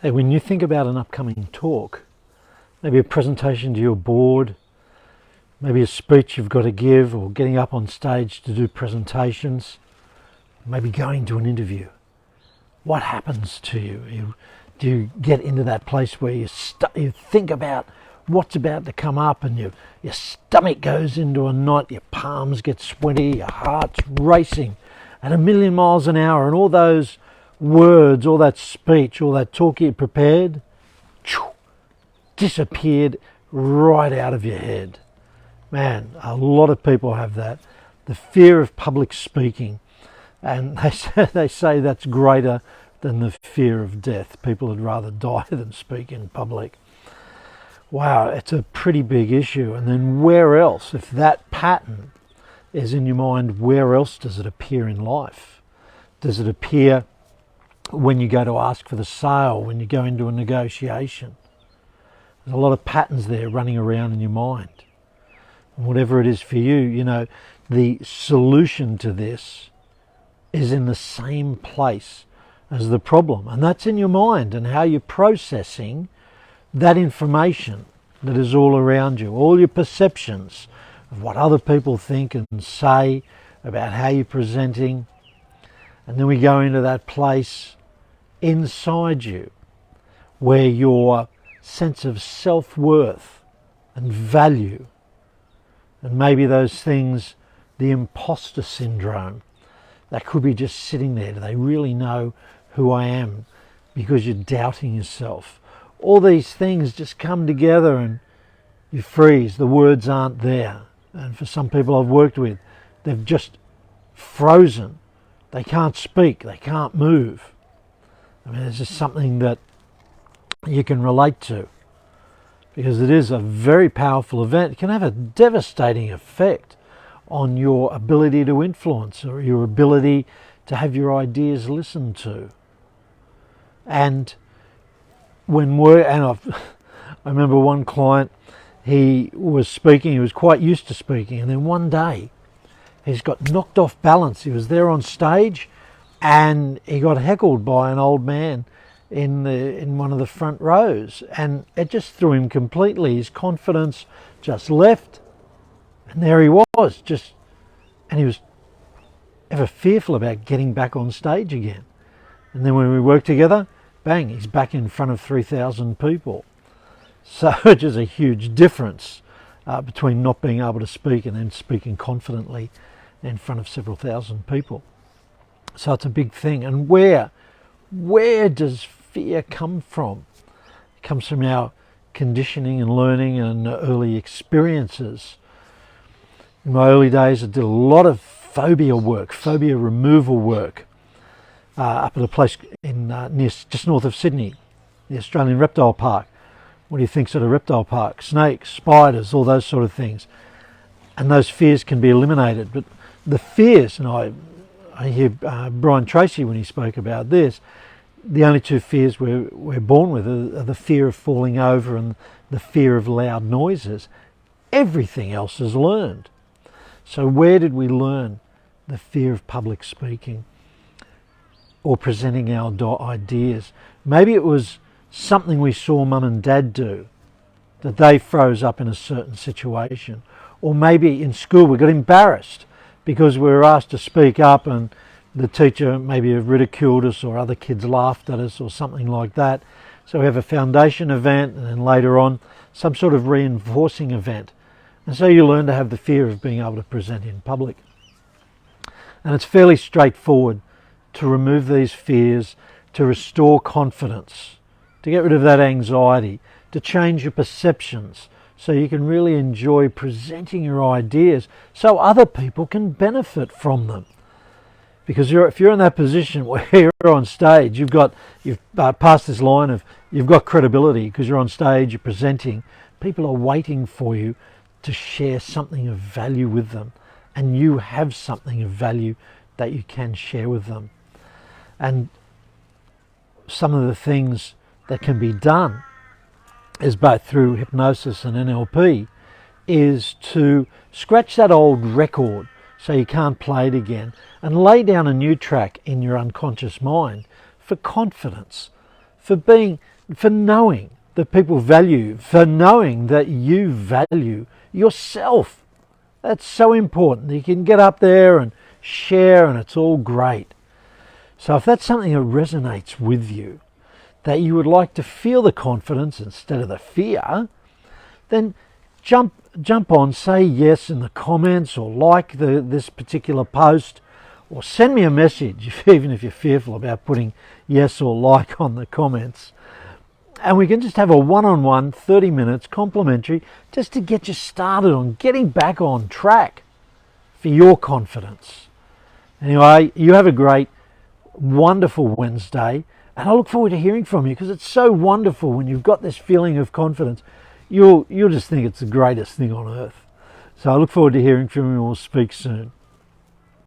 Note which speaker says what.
Speaker 1: Hey, when you think about an upcoming talk, maybe a presentation to your board, maybe a speech you've got to give, or getting up on stage to do presentations, maybe going to an interview, what happens to you? Do you get into that place where you think about what's about to come up, and your stomach goes into a knot, your palms get sweaty, your heart's racing at 1,000,000 miles an hour, and all those words, all that speech, all that talk you prepared, disappeared right out of your head. Man, a lot of people have that. The fear of public speaking. And they say that's greater than the fear of death. People would rather die than speak in public. Wow, it's a pretty big issue. And then where else, if that pattern is in your mind, where else does it appear in life? Does it appear when you go to ask for the sale, when you go into a negotiation? There's a lot of patterns there running around in your mind. And whatever it is for you, the solution to this is in the same place as the problem. And that's in your mind and how you're processing that information that is all around you, all your perceptions of what other people think and say about how you're presenting. And then we go into that place inside you where your sense of self-worth and value, and maybe those things, the imposter syndrome, that could be just sitting there. Do they really know who I am? Because you're doubting yourself. All these things just come together and you freeze. The words aren't there. And for some people I've worked with, they've just frozen. They can't speak. They can't move. I mean, it's just something that you can relate to, because it is a very powerful event. It can have a devastating effect on your ability to influence, or your ability to have your ideas listened to. And I remember one client, he was speaking, he was quite used to speaking, and then one day he's got knocked off balance. He was there on stage and he got heckled by an old man in one of the front rows, and it just threw him completely. His confidence just left, and there he was, and he was ever fearful about getting back on stage again. And then when we worked together, bang, he's back in front of 3,000 people. So it's just a huge difference between not being able to speak and then speaking confidently in front of several thousand people. So it's a big thing. And where does fear come from? It comes from our conditioning and learning and early experiences. In my early days, I did a lot of phobia removal work, up at a place just north of Sydney, the Australian Reptile Park. What do you think's at a reptile park? Snakes, spiders, all those sort of things. And those fears can be eliminated. But the fears, and I hear Brian Tracy when he spoke about this, the only two fears we're born with are the fear of falling over and the fear of loud noises. Everything else is learned. So where did we learn the fear of public speaking or presenting our ideas? Maybe it was something we saw mum and dad do, that they froze up in a certain situation. Or maybe in school we got embarrassed because we were asked to speak up, and the teacher maybe ridiculed us, or other kids laughed at us, or something like that. So we have a foundation event, and then later on some sort of reinforcing event. And so you learn to have the fear of being able to present in public. And it's fairly straightforward to remove these fears, to restore confidence, to get rid of that anxiety, to change your perceptions so you can really enjoy presenting your ideas so other people can benefit from them. Because if you're in that position where you're on stage, you've passed this line of you've got credibility because you're on stage, you're presenting, people are waiting for you to share something of value with them, and you have something of value that you can share with them. And some of the things that can be done is both through hypnosis and NLP is to scratch that old record so you can't play it again, and lay down a new track in your unconscious mind for confidence, for knowing that people value, for knowing that you value yourself. That's so important. You can get up there and share and it's all great. So if that's something that resonates with you, that you would like to feel the confidence instead of the fear, then jump on, say yes in the comments, or like this particular post, or send me a message, even if you're fearful about putting yes or like on the comments. And we can just have a one-on-one, 30 minutes, complimentary, just to get you started on getting back on track for your confidence. Anyway, you have a great, wonderful Wednesday, and I look forward to hearing from you, because it's so wonderful when you've got this feeling of confidence. You'll just think it's the greatest thing on earth. So I look forward to hearing from you, and we'll speak soon.